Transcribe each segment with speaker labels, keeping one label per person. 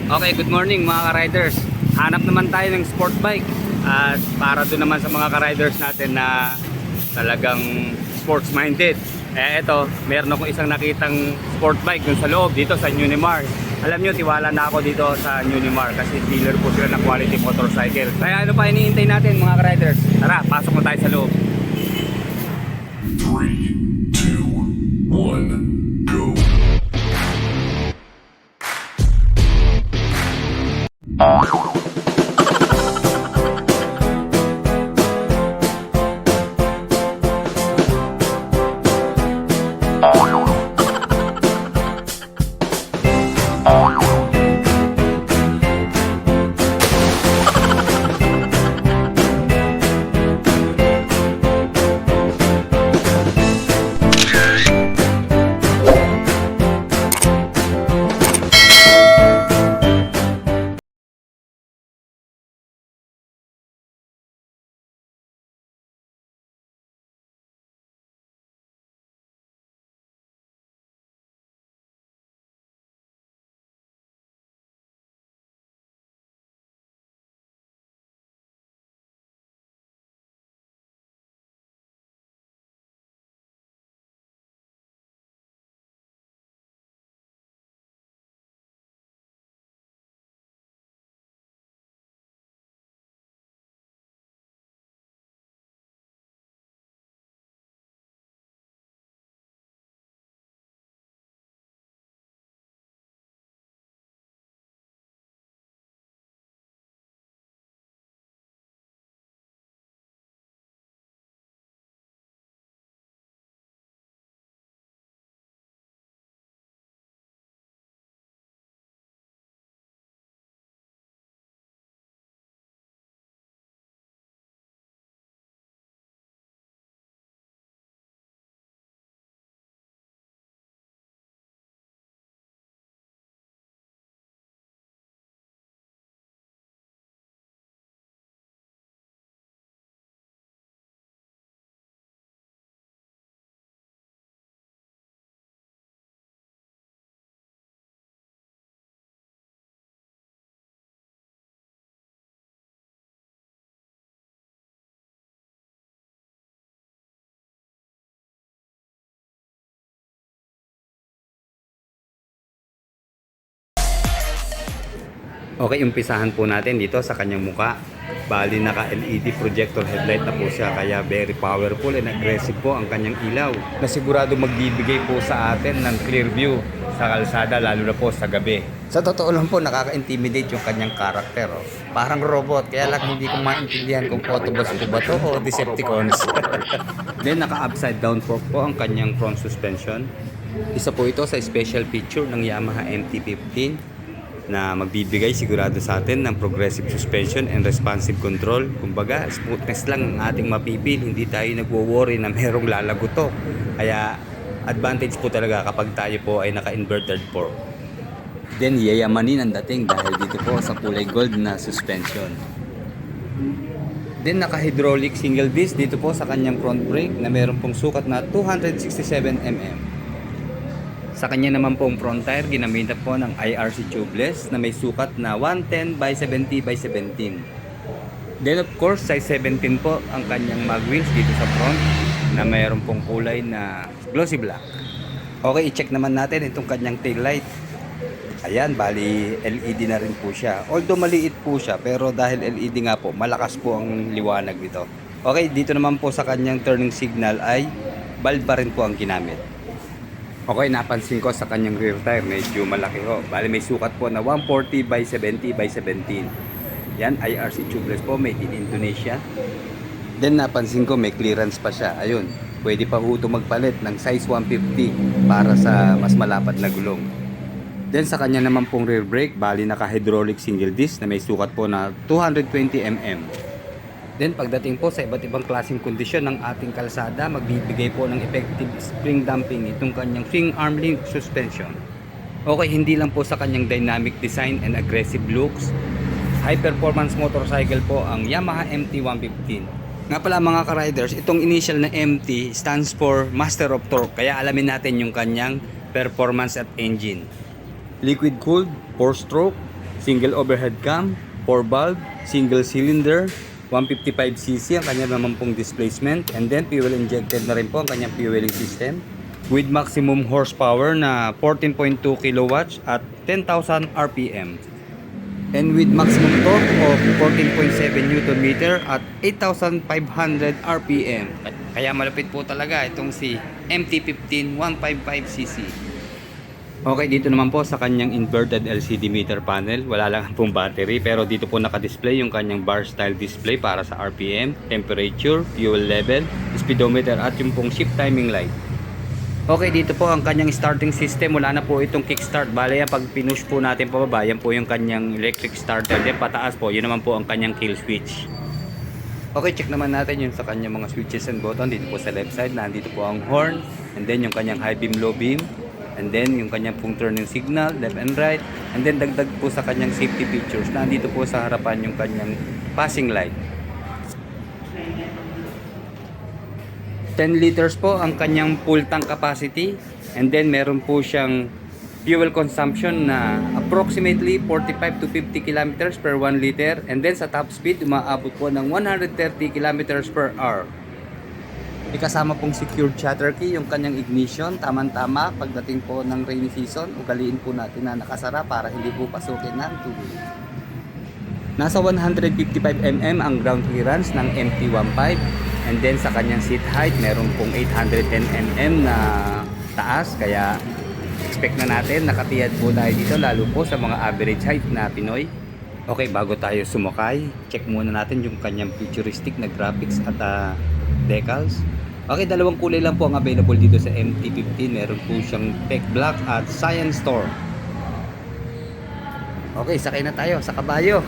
Speaker 1: Okay, good morning mga ka-riders. Hanap naman tayo ng sport bike at para doon naman sa mga ka-riders natin na talagang sports minded. Ito, meron akong isang nakitang sport bike dun sa loob dito sa Unimar. Alam nyo, tiwala na ako dito sa Unimar kasi dealer po sila ng quality motorcycle. Kaya ano pa iniintay natin mga ka-riders? Tara, pasok mo tayo sa loob.
Speaker 2: 3, 2, 1, go.
Speaker 1: Okay, umpisahan po natin dito sa kanyang muka. Bali naka LED projector headlight na po siya, kaya very powerful and aggressive po ang kanyang ilaw na sigurado magbibigay po sa atin ng clear view sa kalsada, lalo na po sa gabi. Sa totoo lang po, nakaka-intimidate yung kanyang karakter. Oh. Parang robot, kaya lang hindi ko maintindihan kung Autobots po ba to o Decepticons. Then naka upside down fork po ang kanyang front suspension. Isa po ito sa special feature ng Yamaha MT-15 na magbibigay sigurado sa atin ng progressive suspension and responsive control. Kumbaga, smoothness lang ang ating mapipil. Hindi tayo nagwo-worry na merong lalago to. Kaya, advantage po talaga kapag tayo po ay naka-inverted fork. Then, yayamanin ang dating dahil dito po sa kulay gold na suspension. Then, naka-hydraulic single disc dito po sa kanyang front brake na meron pong sukat na 267 mm. Sa kanya naman pong front tire, ginamit po ng IRC tubeless na may sukat na 110 by 70 by 17. Then of course, size 17 po ang kanyang mag wheels dito sa front na mayroon pong kulay na glossy black. Okay, i-check naman natin itong kanyang tail light. Ayan, bali LED na rin po siya. Although maliit po siya, pero dahil LED nga po, malakas po ang liwanag dito. Okay, dito naman po sa kanyang turning signal ay bulb pa rin po ang ginamit. Okay, napansin ko sa kanyang rear tire, medyo malaki ho. Bali may sukat po na 140 by 70 by 17. Yan, IRC tubeless po, made in Indonesia. Then napansin ko may clearance pa siya. Ayun, pwede pa ho ito magpalit ng size 150 para sa mas malapad na gulong. Then sa kanya naman pong rear brake, bali naka-hydraulic single disc na may sukat po na 220 mm. Then pagdating po sa iba't ibang klaseng kondisyon ng ating kalsada, magbibigay po ng effective spring damping itong kanyang swing arm link suspension. Okay, hindi lang po sa kanyang dynamic design and aggressive looks, high performance motorcycle po ang Yamaha MT-115. Nga pala mga ka-riders, itong initial na MT stands for Master of Torque, kaya alamin natin yung kanyang performance at engine. Liquid cooled, 4-stroke, single overhead cam, 4 valve, single cylinder, 155cc ang kanya naman pong displacement, and then fuel injected na rin po ang kanyang fueling system with maximum horsepower na 14.2 kilowatts at 10,000 RPM, and with maximum torque of 14.7 Newton meter at 8,500 RPM. Kaya malupit po talaga itong si MT-15 155cc. Okay, dito naman po sa kanyang inverted LCD meter panel, wala lang pong battery, pero dito po nakadisplay yung kanyang bar style display para sa RPM, temperature, fuel level, speedometer at yung pong shift timing light. Okay, dito po ang kanyang starting system. Wala na po itong kickstart. Bale yan, pag pinush po natin pababa, yan po yung kanyang electric starter. Then pataas po, yun naman po ang kanyang kill switch. Okay, check naman natin yung sa kanyang mga switches and button. Dito po sa left side, nandito po ang horn, and then yung kanyang high beam, low beam, and then yung kanyang pong turning signal, left and right, and then dagdag po sa kanyang safety features. Nandito po sa harapan yung kanyang passing light. 10 liters po ang kanyang full tank capacity, and then meron po siyang fuel consumption na approximately 45 to 50 kilometers per 1 liter, and then sa top speed umaabot po ng 130 kilometers per hour. May kasama pong secured shutter key yung kanyang ignition, tamang-tama pagdating po ng rainy season. Ugaliin po natin na nakasara para hindi po pasukin ng tubig. Nasa 155mm ang ground clearance ng MT-15, and then sa kanyang seat height meron pong 810mm na taas, kaya expect na natin nakatiyad po tayo dito, lalo po sa mga average height na Pinoy. Okay, bago tayo sumakay, check muna natin yung kanyang futuristic na graphics at decals. Okay, dalawang kulay lang po ang available dito sa MT-15. Meron po siyang Tech Black at Science Store. Okay, sakay na tayo sa kabayo.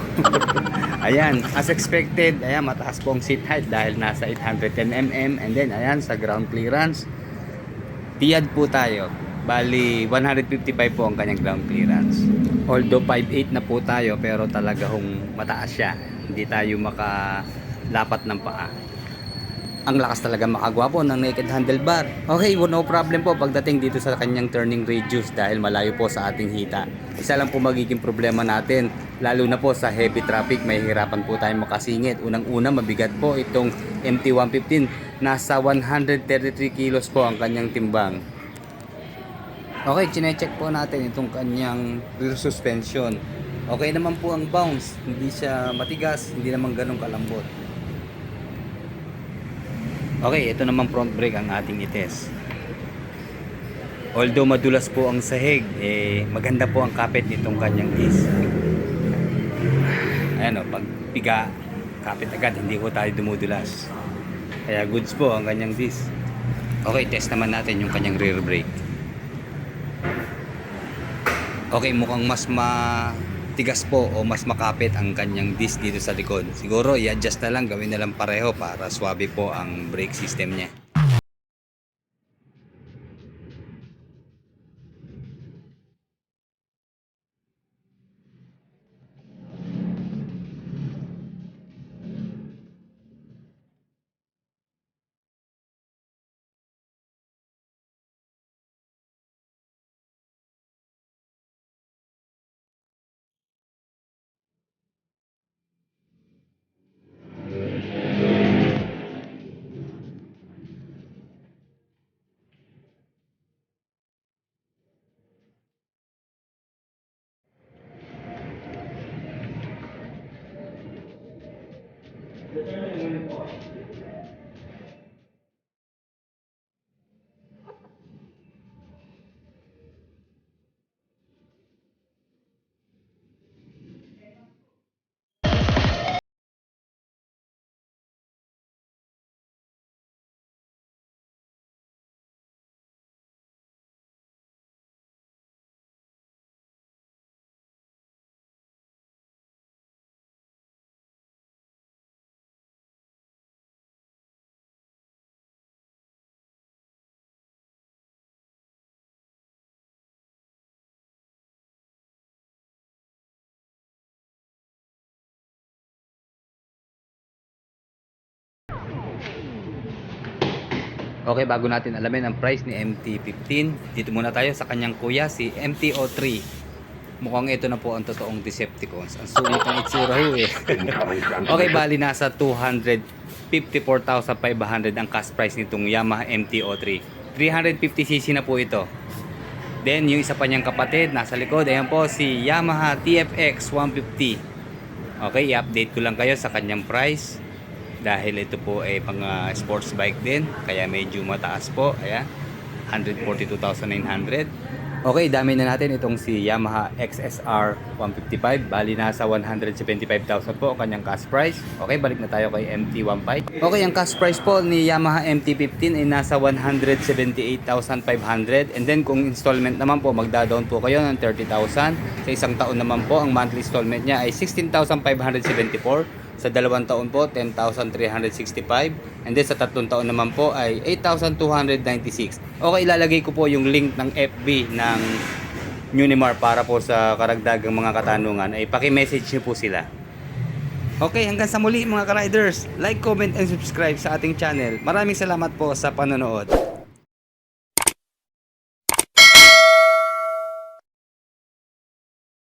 Speaker 1: Ayan, as expected, ayan, mataas po ang seat height dahil nasa 810mm, and then ayan, sa ground clearance tiyad po tayo. Bali 155 po ang kanyang ground clearance. Although 5'8 na po tayo, pero talaga hong mataas siya. Hindi tayo makalapat ng paa. Ang lakas talaga makagwapo ng naked handlebar. Okay, no problem po pagdating dito sa kanyang turning radius dahil malayo po sa ating hita. Isa lang po magiging problema natin, lalo na po sa heavy traffic, may hirapan po tayong makasingit. Unang-una, mabigat po itong MT-115. Nasa 133 kilos po ang kanyang timbang. Okay, chinecheck po natin itong kanyang rear suspension. Okay naman po ang bounce, hindi siya matigas, hindi naman ganun kalambot. Okay, ito naman front brake ang ating itest. Although madulas po ang sahig, maganda po ang kapit nitong kanyang disc. Ayan o, pag piga, kapit agad, hindi po tayo dumudulas. Kaya goods po ang kanyang disc. Okay, test naman natin yung kanyang rear brake. Okay, mukhang mas matigas po o mas makapit ang kanyang disc dito sa likod. Siguro i-adjust na lang, gawin na lang pareho para swabe po ang brake system niya. Okay, bago natin alamin ang price ni MT-15, dito muna tayo sa kanyang kuya, si MT-03. Mukhang ito na po ang totoong Decepticons. Ang sulit ng itsura ho eh. Okay, bali nasa 254,500 ang cash price nitong Yamaha MT-03. 350cc na po ito. Then yung isa pa niyang kapatid nasa likod, ayan po si Yamaha TFX 150. Okay, i-update ko lang kayo sa kanyang price dahil ito po ay pang sports bike din, kaya medyo mataas po. Ayan, 142,900. Okay, dami na natin itong si Yamaha XSR 155. Bali nasa 175,000 po ang kanyang cash price. Okay, balik na tayo kay MT-15. Okay, ang cash price po ni Yamaha MT-15 ay nasa 178,500. And then kung installment naman po, magda-down po kayo ng 30,000. Sa isang taon naman po, ang monthly installment niya ay 16,574. Sa 2 taon po, 10,365. And then sa 3 taon naman po ay 8,296. Okay, ilalagay ko po yung link ng FB ng Unimar para po sa karagdagang mga katanungan ay paki-message niyo po sila. Okay, hanggang sa muli mga ka-riders. Like, comment, and subscribe sa ating channel. Maraming salamat po sa panonood.